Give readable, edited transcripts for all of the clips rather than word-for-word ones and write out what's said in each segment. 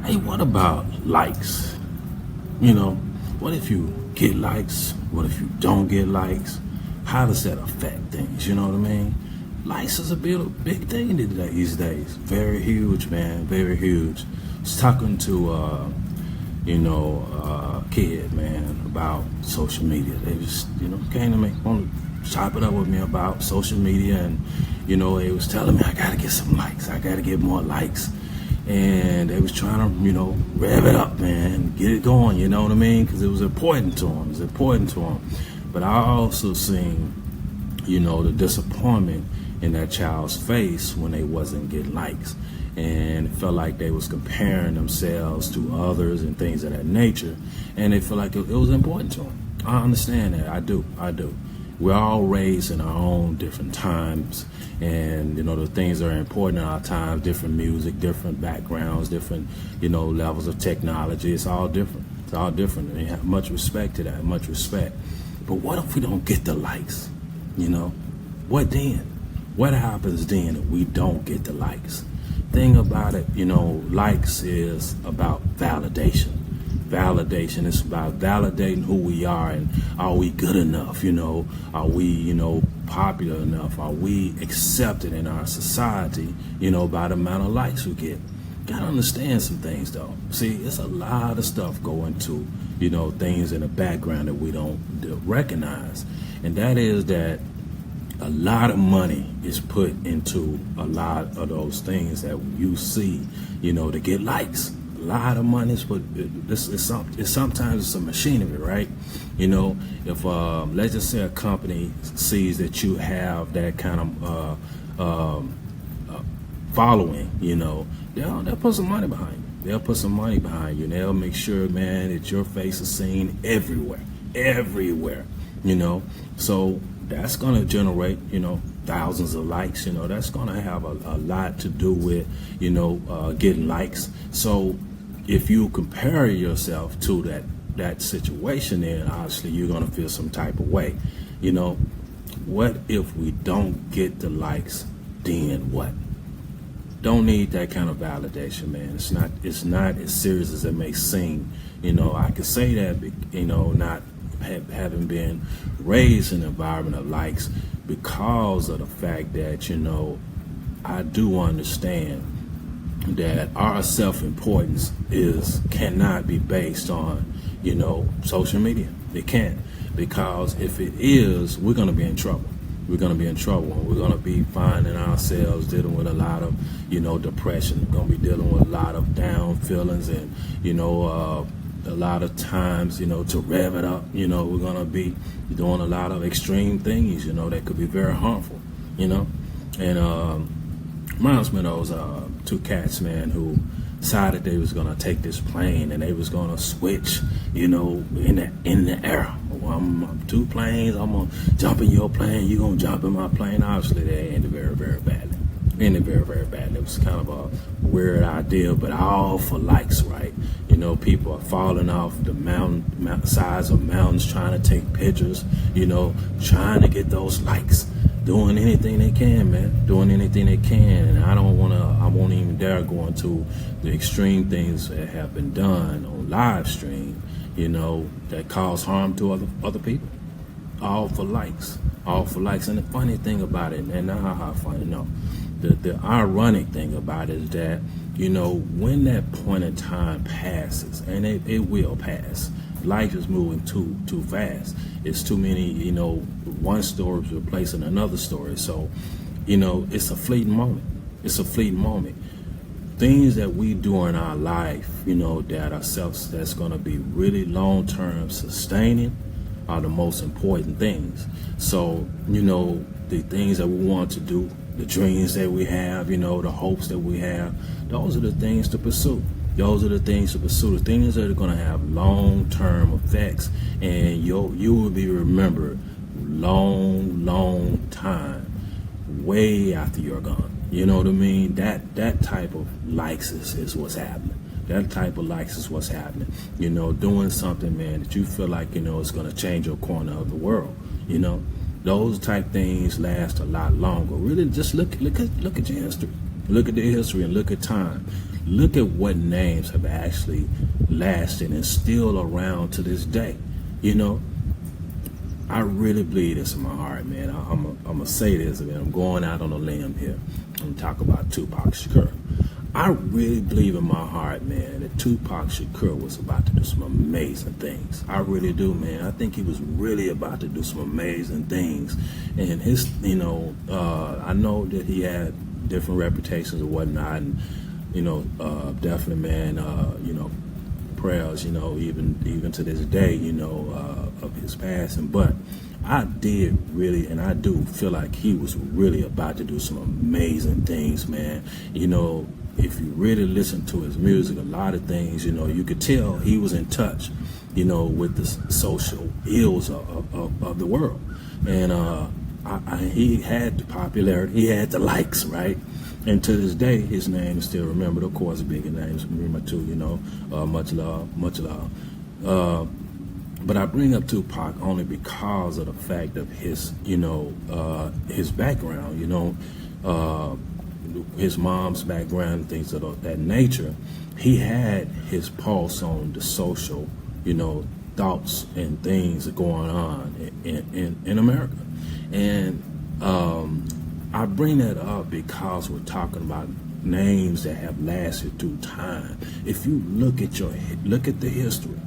Hey, what about likes? You know, what if you get likes? What if you don't get likes? How does that affect things? You know what I mean? Likes is a big thing these days. Very huge, man. Very huge. I was talking to kid, man, about social media. They just, came to want to chop it up with me about social media, and they was telling me I gotta get some likes. I gotta get more likes. And they was trying to, rev it up, man, get it going, you know what I mean? Because it was important to them. But I also seen, the disappointment in that child's face when they wasn't getting likes. And it felt like they was comparing themselves to others and things of that nature. And they felt like it was important to them. I understand that. I do. We're all raised in our own different times, and the things that are important in our times, different music, different backgrounds, different levels of technology. It's all different. And they have much respect to that, much respect. But what if we don't get the likes? What then? What happens then if we don't get the likes? Thing about it, likes is about validation. Validation is about validating who we are, and are we good enough? Are we popular enough? Are we accepted in our society? By the amount of likes we get. Gotta understand some things though. See, it's a lot of stuff going to things in the background that we don't recognize, and that is that a lot of money is put into a lot of those things that you see, to get likes. A lot of money is put. Sometimes it's a machinery, right? If let's just say a company sees that you have that kind of following, they'll put some money behind you. They'll make sure, man, that your face is seen everywhere. So that's going to generate, thousands of likes. That's going to have a lot to do with, getting likes. So if you compare yourself to that situation, then obviously you're going to feel some type of way. What if we don't get the likes? Then what? Don't need that kind of validation, man. It's not as serious as it may seem. I can say that, not having been raised in an environment of likes, because of the fact that I do understand that our self-importance cannot be based on social media. It can't, because if it is, we're going to be in trouble. We're going to be finding ourselves dealing with a lot of depression. We're going to be dealing with a lot of down feelings, and a lot of times, to rev it up, we're going to be doing a lot of extreme things, that could be very harmful, And reminds me of those two cats, man, who decided they was going to take this plane and they was going to switch, in the air. Well, I'm two planes, I'm going to jump in your plane, you going to jump in my plane. Obviously, they ended very, very badly. It was kind of a weird idea, but all for likes, right? People are falling off the mountain sides of mountains trying to take pictures, trying to get those likes, doing anything they can, man, And I won't even dare go into the extreme things that have been done on live stream, that cause harm to other people. All for likes. And the funny thing about it, and not funny, no. The ironic thing about it is that, when that point in time passes, and it will pass, life is moving too fast. It's too many, one story is replacing another story. So, it's a fleeting moment. Things that we do in our life, that's going to be really long-term sustaining are the most important things. So, the things that we want to do, the dreams that we have, the hopes that we have, those are the things to pursue. The things that are going to have long-term effects, and you will be remembered long time, way after you're gone. You know what I mean? That type of likes is what's happening. Doing something, man, that you feel like, it's going to change your corner of the world, Those type things last a lot longer. Really, just look at your history. Look at the history and look at time. look at what names have actually lasted and still around to this day. You know, I really believe this in my heart, man. I'm gonna say this, man. I'm going out on a limb here. I'm gonna talk about Tupac Shakur. I really believe in my heart, man, that Tupac Shakur was about to do some amazing things. I really do, man. I think he was really about to do some amazing things. And his, you know, I know that he had different reputations and whatnot, and you know, definitely, man, you know, prayers, you know, even to this day, you know, of his passing. But I did really, and I do feel like he was really about to do some amazing things, man. You know, if you really listen to his music, a lot of things, you know, you could tell he was in touch, you know, with the social ills of the world. And he had the popularity, he had the likes, right? And to this day, his name is still remembered. Of course, bigger names remember too, you know, much love, much love. But I bring up Tupac only because of the fact of his, you know, his background, you know, his mom's background, things of that nature. He had his pulse on the social, you know, thoughts and things going on in America. And I bring that up because we're talking about names that have lasted through time. If you look at the history,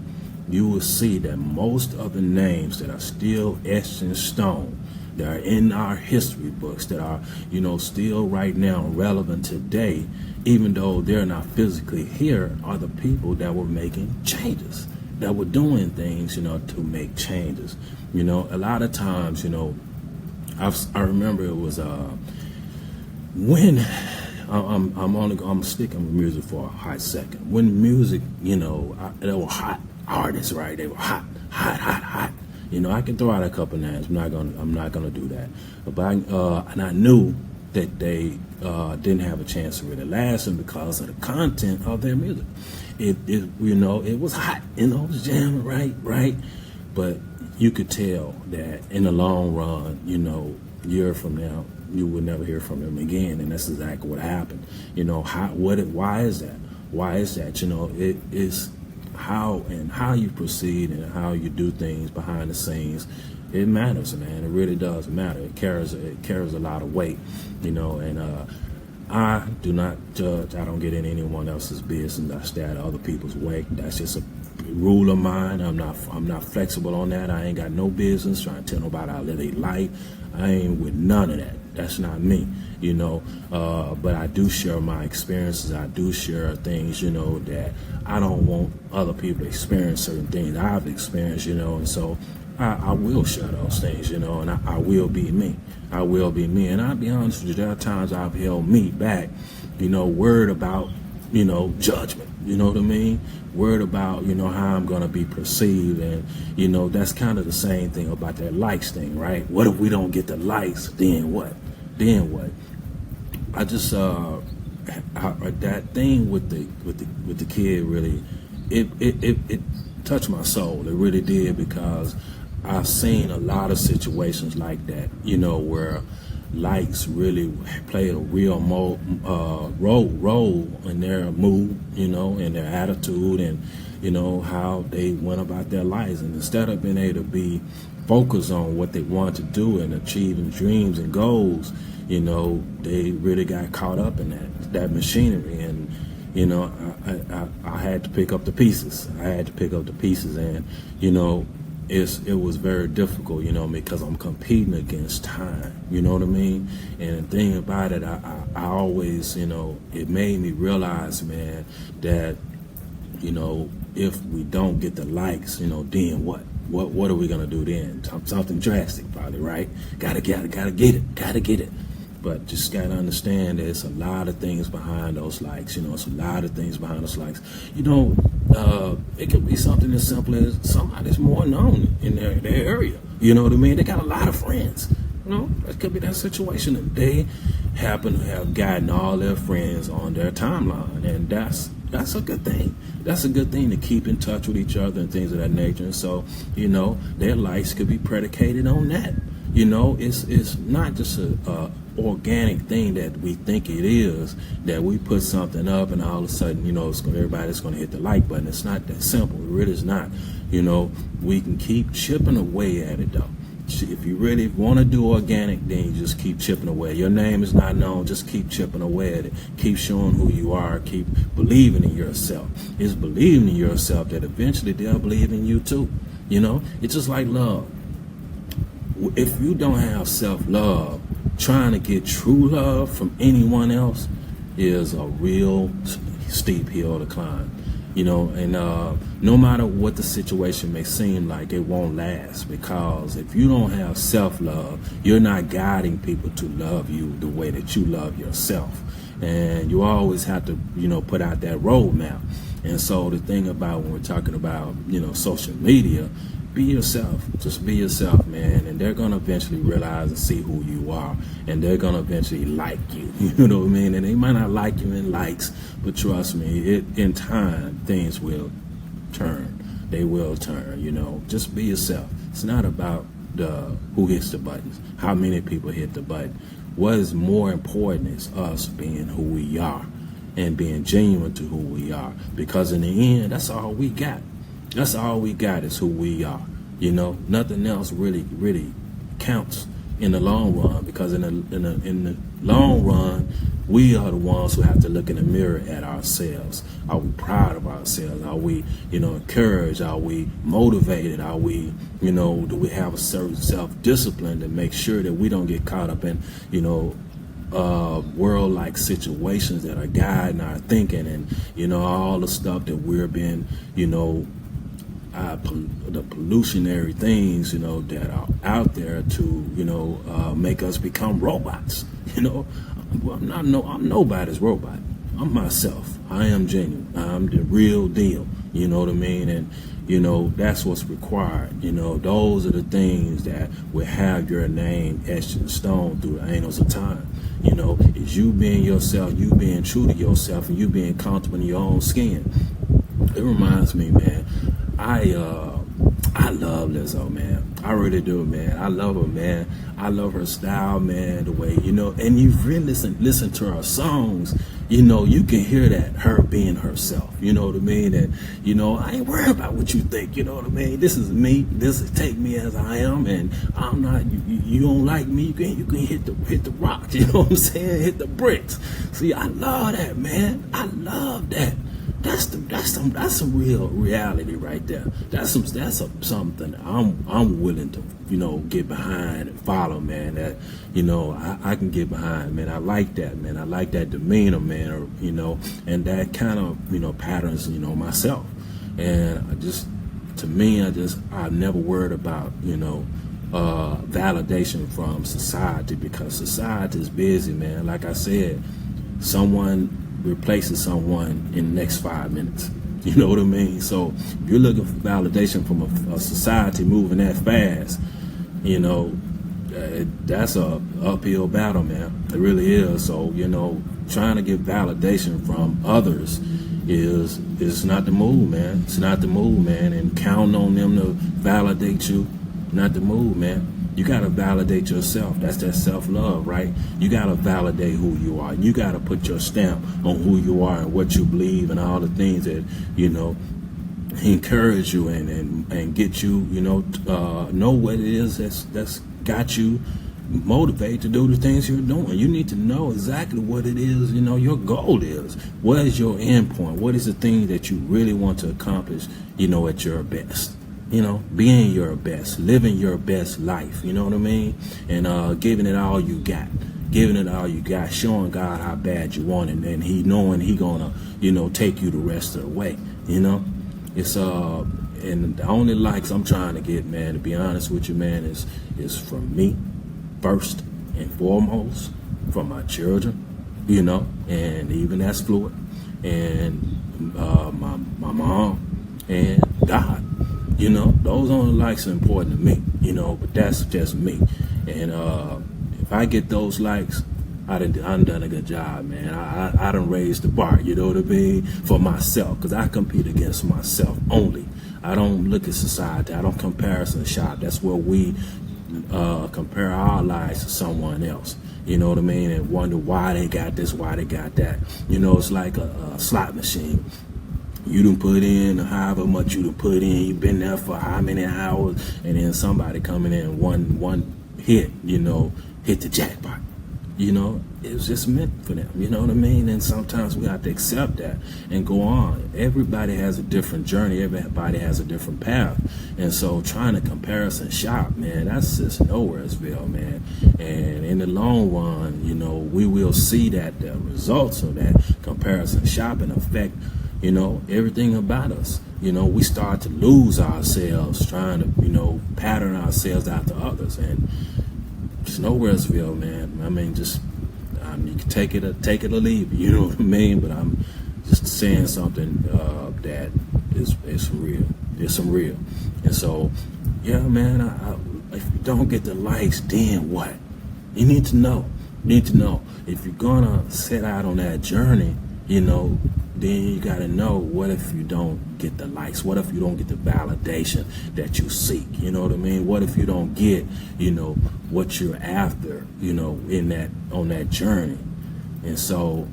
you will see that most of the names that are still etched in stone, that are in our history books, that are, you know, still right now relevant today, even though they're not physically here, are the people that were making changes, that were doing things, you know, to make changes. You know, a lot of times, you know, I remember it was when I'm sticking with music for a hot second. When music, you know, they were hot artists, right? They were hot. You know, I can throw out a couple names. I'm not gonna do that. But and I knew that they didn't have a chance to really last, and because of the content of their music, it you know, it was hot. You know, it was jamming, right. But you could tell that in the long run, you know, a year from now, you would never hear from them again, and that's exactly what happened. You know, why is that? Why is that? You know, it is how you proceed and how you do things behind the scenes. It matters, man. It really does matter. It carries a lot of weight, you know. And I do not judge. I don't get in anyone else's business. I stay out of other people's way. That's just a rule of mine. I'm not flexible on that. I ain't got no business trying to tell nobody how to live their life. I ain't with none of that. That's not me, you know. But I do share my experiences. I do share things, you know, that I don't want other people to experience certain things I've experienced, you know. And so I will share those things, you know, and I will be me. I will be me. And I'll be honest with you, there are times I've held me back, you know, worried about, you know, judgment, you know what I mean? Worried about, you know, how I'm going to be perceived. And, you know, that's kind of the same thing about that likes thing, right? What if we don't get the likes? Then what? I just, that thing with the kid really, it touched my soul. It really did, because I've seen a lot of situations like that, you know, where likes really played a real role in their mood, you know, and their attitude, and, you know, how they went about their lives. And instead of being able to be focused on what they want to do and achieving dreams and goals, you know, they really got caught up in that machinery. And, you know, I had to pick up the pieces. And, you know, it was very difficult, you know, because I'm competing against time, you know what I mean? And the thing about it, I always, you know, it made me realize, man, that, you know, if we don't get the likes, you know, then what? What are we gonna do then? Something drastic, probably, right? Gotta get it. But just gotta understand there's a lot of things behind those likes. You know, it's a lot of things behind those likes. You know, it could be something as simple as somebody's more known in their area. You know what I mean? They got a lot of friends. You know, it could be that situation, and they happen to have gotten all their friends on their timeline, and that's a good thing. That's a good thing, to keep in touch with each other and things of that nature. And so, you know, their likes could be predicated on that. You know, it's not just organic thing that we think it is, that we put something up and all of a sudden, everybody's going to hit the like button. It's not that simple. It really is not. We can keep chipping away at it, though. If you really want to do organic, then you just keep chipping away. Your name is not known. Just keep chipping away at it. Keep showing who you are. Keep believing in yourself. It's believing in yourself that eventually they'll believe in you too. It's just like love. If you don't have self-love, trying to get true love from anyone else is a real steep hill to climb. And no matter what the situation may seem like, it won't last, because if you don't have self-love, you're not guiding people to love you the way that you love yourself. And you always have to, put out that roadmap. And so the thing about when we're talking about, social media, be yourself. Just be yourself, man. And they're going to eventually realize and see who you are. And they're going to eventually like you. You know what I mean? And they might not like you in likes, but trust me, in time, things will turn. They will turn, Just be yourself. It's not about who hits the buttons, how many people hit the button. What is more important is us being who we are and being genuine to who we are. Because in the end, that's all we got. That's all we got is who we are. Nothing else really counts in the long run, because in the long run, we are the ones who have to look in the mirror at ourselves. Are we proud of ourselves? Are we, encouraged? Are we motivated? Are we, do we have a certain self-discipline to make sure that we don't get caught up in, world-like situations that are guiding our thinking, and, all the stuff that we're being, the pollutionary things, that are out there to, make us become robots. I'm nobody's robot. I'm myself. I am genuine. I'm the real deal. You know what I mean? And, that's what's required. Those are the things that will have your name etched in stone through the annals of time. Is you being yourself, you being true to yourself, and you being comfortable in your own skin. It reminds me, man, I love Lizzo, man. I really do, man. I love her, man. I love her style, man, the way, and you really listen to her songs, you can hear that, her being herself, you know what I mean? And, I ain't worried about what you think, you know what I mean? This is me. This is take me as I am, and I'm not, you don't like me, you can hit the rock, you know what I'm saying? Hit the bricks. See, I love that, man. I love that. That's some real reality right there. That's something I'm willing to get behind and follow, man. That I can get behind, man. I like that, man. I like that demeanor, man. Or, and that kind of patterns myself. And I never worried about validation from society, because society is busy, man. Like I said, someone replaces someone in the next 5 minutes. You know what I mean? So if you're looking for validation from a society moving that fast, that's a uphill battle, man. It really is. So, trying to get validation from others is not the move, man. It's not the move, man. And counting on them to validate you, not the move, man. You got to validate yourself. That's that self-love, right? You got to validate who you are. You got to put your stamp on who you are and what you believe and all the things that, encourage you and get you, know what it is that's got you motivated to do the things you're doing. You need to know exactly what it is, your goal is. What is your end point? What is the thing that you really want to accomplish, at your best? Being your best, living your best life, you know what I mean? And giving it all you got. Giving it all you got, showing God how bad you want it, and He knowing He gonna, take you the rest of the way, It's and the only likes I'm trying to get, man, to be honest with you, man, is from me first and foremost, from my children, and even that's fluid, and my mom and God. Those only likes are important to me, but that's just me. And if I get those likes, I done a good job, man. I done raised the bar, you know what I mean, for myself, because I compete against myself only. I don't look at society. I don't comparison shop. That's where we compare our lives to someone else. You know what I mean? And wonder why they got this, why they got that. You know, it's like a slot machine. You done put in however much you done put in. You've been there for how many hours, and then somebody coming in one hit, you know, hit the jackpot. You know, it was just meant for them. You know what I mean? And sometimes we have to accept that and go on. Everybody has a different journey. Everybody has a different path. And so trying to comparison shop, man, that's just nowheresville, man. And in the long run, you know, we will see that the results of that comparison shopping affect, you know, everything about us. You know, we start to lose ourselves trying to, you know, pattern ourselves after others. And it's nowheresville, man. I mean, just you can take it or leave it, you know what I mean? But I'm just saying something that is real. It's some real. And so, yeah, man, if you don't get the likes, then what? You need to know. You need to know. If you're gonna set out on that journey, you know, then you got to know, what if you don't get the likes? What if you don't get the validation that you seek? You know what I mean? What if you don't get, you know, what you're after, you know, on that journey? And so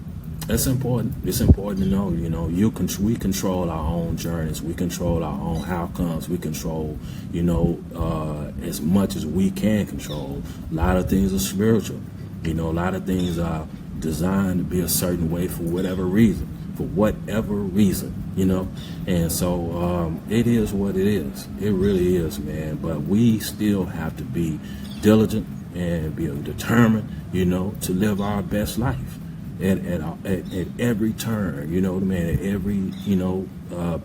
that's important. It's important to know, you know, we control our own journeys. We control our own outcomes. We control, you know, as much as we can control. A lot of things are spiritual. You know, a lot of things are designed to be a certain way for whatever reason. You know, and so it is what it is. It really is, man. But we still have to be diligent and be determined, you know, to live our best life at every turn. You know what I mean? At every, you know,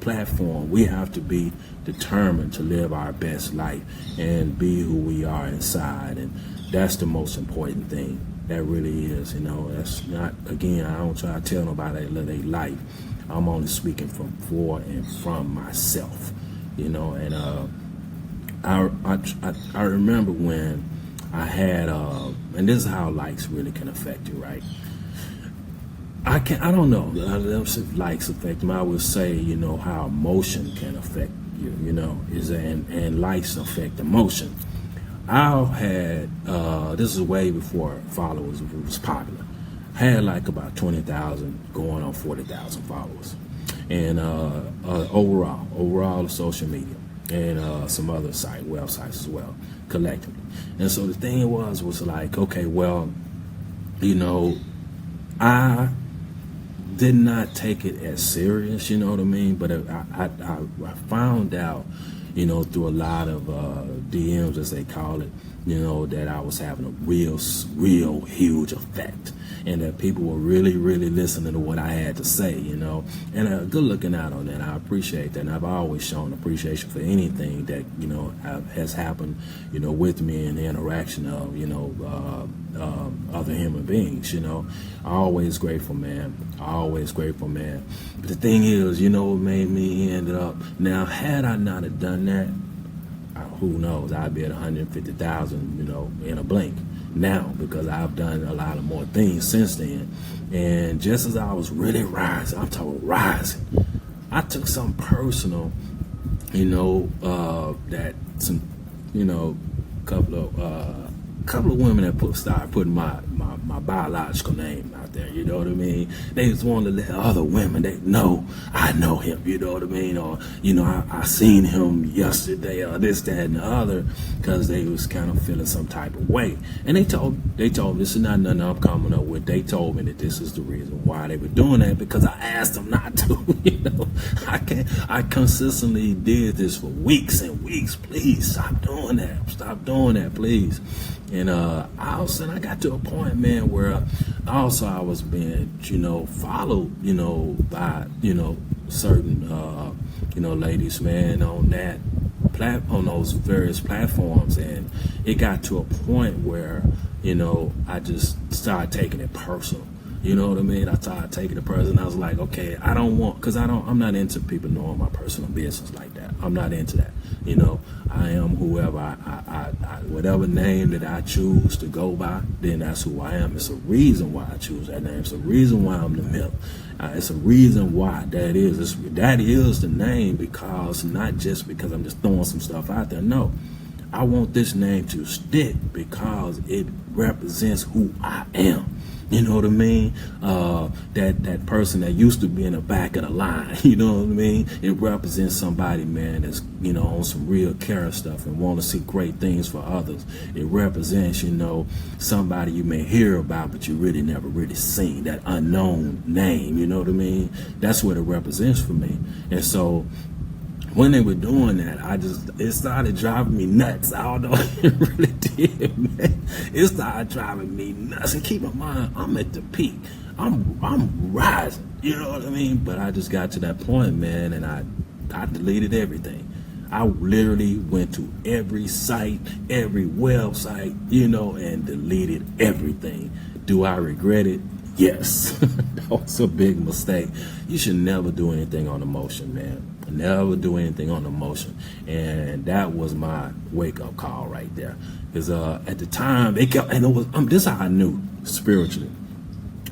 platform, we have to be determined to live our best life and be who we are inside, and that's the most important thing. That really is, you know. That's not, again, I don't try to tell nobody to live their life. I'm only speaking for and from myself, you know. And I remember when I had, and this is how likes really can affect you, right? I don't know if likes affect them. I would say, you know, how emotion can affect you, you know, and likes affect emotion. I had, this is way before followers was popular. I had like about 20,000 going on 40,000 followers. And overall social media and some other websites as well, collectively. And so the thing was like, okay, well, you know, I did not take it as serious, you know what I mean? But I found out, you know, through a lot of DMs, as they call it, you know, that I was having a real huge effect, and that people were really listening to what I had to say, you know, and good looking out on that. I appreciate that, and I've always shown appreciation for anything that, you know, has happened, you know, with me in the interaction of, you know, other human beings, you know. Always grateful, man. Always grateful, man. But the thing is, you know, what made me end up, now, had I not have done that, who knows, I'd be at 150,000, you know, in a blink now, because I've done a lot of more things since then. And just as I was really rising, I'm talking rising, I took something personal, you know, that some, you know, couple of women that started putting my biological name out there, you know what I mean? They just wanted to let other women, they know I know him, you know what I mean? Or, you know, I seen him yesterday, or this, that, and the other, because they was kind of feeling some type of way. And they told me, this is not nothing I'm coming up with. They told me that this is the reason why they were doing that, because I asked them not to, you know. I consistently did this for weeks and weeks. Please stop doing that. Stop doing that, please. And I got to a point, man, where also I was being, you know, followed, you know, by, you know, certain, you know, ladies, man, on those various platforms. And it got to a point where, you know, I just started taking it personal. You know what I mean? I started taking it personal. I was like, okay, I'm not into people knowing my personal business like that. I'm not into that. You know, I am whoever whatever name that I choose to go by, then that's who I am. It's a reason why I choose that name. It's a reason why I'm the Myth. It's a reason why that is the name, because not just because I'm just throwing some stuff out there. No, I want this name to stick because it represents who I am. You know what I mean? That person that used to be in the back of the line, you know what I mean? It represents somebody, man, that's, you know, on some real care stuff and want to see great things for others. It represents, you know, somebody you may hear about, but you really never really seen, that unknown name, you know what I mean? That's what it represents for me. And so when they were doing that, it started driving me nuts. I don't know, it really did, man. It started driving me nuts. And keep in mind, I'm at the peak. I'm rising, you know what I mean? But I just got to that point, man, and I deleted everything. I literally went to every site, every website, you know, and deleted everything. Do I regret it? Yes. That was a big mistake. You should never do anything on emotion, man. Never do anything on emotion. And that was my wake-up call right there. Because at the time, they kept, and it was, this is how I knew spiritually,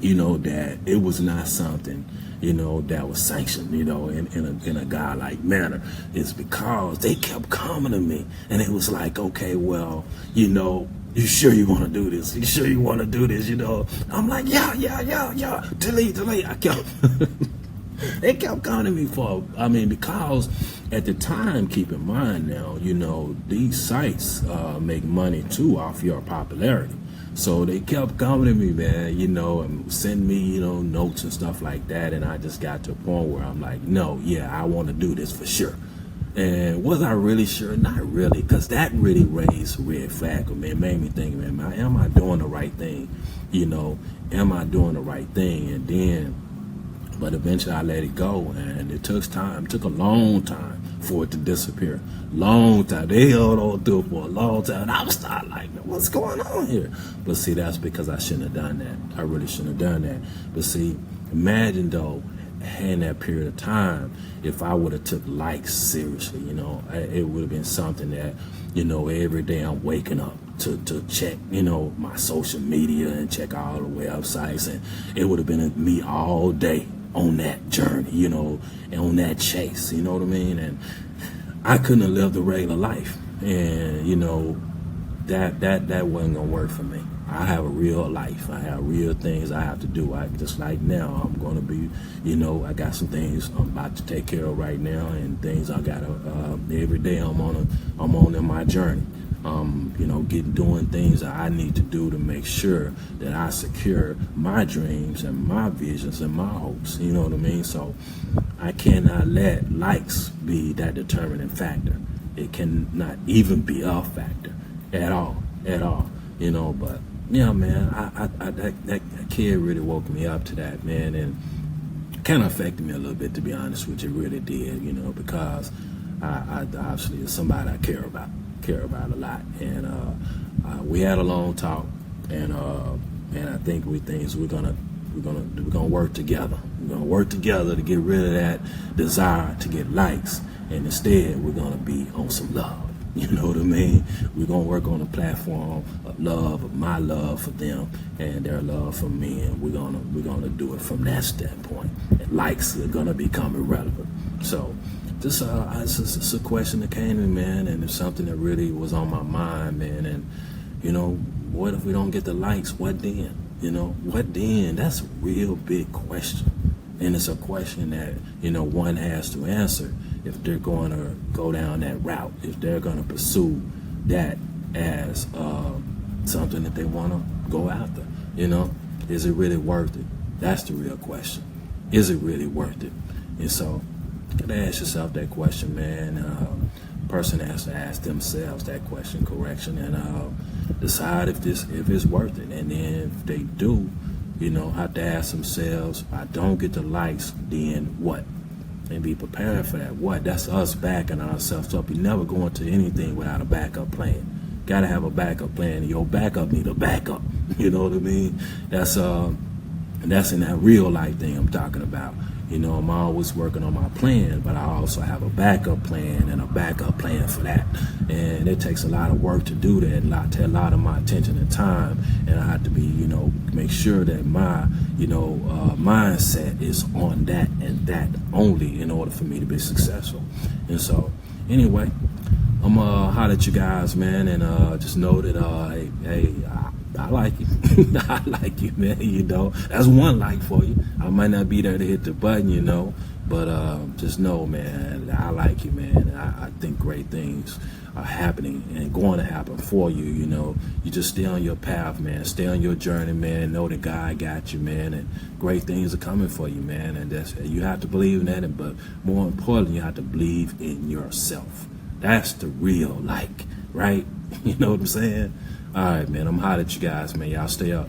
you know, that it was not something, you know, that was sanctioned, you know, in a godlike manner. It's because they kept coming to me. And it was like, okay, well, you know, you sure you want to do this? You sure you want to do this? You know, I'm like, yeah. Delete. I kept, they kept coming to me because at the time, keep in mind now, you know, these sites make money too off your popularity. So they kept coming to me, man, you know, and send me, you know, notes and stuff like that. And I just got to a point where I'm like, no, yeah, I want to do this for sure. And was I really sure? Not really, because that really raised a red flag. Man, it made me think, man, am I doing the right thing? You know, am I doing the right thing? And then, but eventually I let it go, and it took time. It took a long time for it to disappear. Long time. They held on to it for a long time. And I was starting like, what's going on here? But see, that's because I shouldn't have done that. I really shouldn't have done that. But see, imagine though, in that period of time, if I would have took likes seriously, you know, it would have been something that, you know, every day I'm waking up to check, you know, my social media and check all the websites, and it would have been me all day on that journey, you know, and on that chase, you know what I mean? And I couldn't have lived a regular life, and you know, that wasn't gonna work for me. I have a real life. I have real things I have to do. Just like now, I'm going to be, you know, I got some things I'm about to take care of right now, and things I got to, every day I'm on in my journey. You know, doing things that I need to do to make sure that I secure my dreams and my visions and my hopes. You know what I mean? So I cannot let likes be that determining factor. It cannot even be a factor at all. You know, but yeah, man, that kid really woke me up to that, man, and kind of affected me a little bit, to be honest with you. It really did, you know, because I obviously is somebody I care about a lot, and we had a long talk, and I think we're gonna work together. We're gonna work together to get rid of that desire to get likes, and instead we're gonna be on some love. You know what I mean? We're going to work on a platform of love, of my love for them and their love for me, and we're gonna do it from that standpoint. And likes are going to become irrelevant. So this it's a question that came to me, man, and it's something that really was on my mind, man. And, you know, what if we don't get the likes? What then? You know, what then? That's a real big question. And it's a question that, you know, one has to answer if they're going to go down that route, if they're going to pursue that as something that they want to go after. You know, is it really worth it? That's the real question. Is it really worth it? And so you got to ask yourself that question, man. Person has to ask themselves that question, correction, and decide if it's worth it. And then if they do, you know, have to ask themselves, if I don't get the likes, then what? And be prepared for that. What? That's us backing ourselves up. You never go into anything without a backup plan. Got to have a backup plan. Your backup need a backup. You know what I mean? That's in that real life thing I'm talking about. You know, I'm always working on my plan, but I also have a backup plan and a backup plan for that. And it takes a lot of work to do that, a lot of my attention and time. And I have to be, you know, make sure that my, you know, mindset is on that and that only in order for me to be successful. And so, anyway, I'm holler at you guys, man, and just know that hey, I like you. I like you, man. You know, that's one like for you. I might not be there to hit the button, you know, but just know, man, I like you, man. I think great things are happening and going to happen for you. You know, you just stay on your path, man. Stay on your journey, man. Know that God got you, man, and great things are coming for you, man. And that's, you have to believe in that, but more importantly, you have to believe in yourself. That's the real like, right? You know what I'm saying? All right, man. I'm hot at you guys, man. Y'all stay up.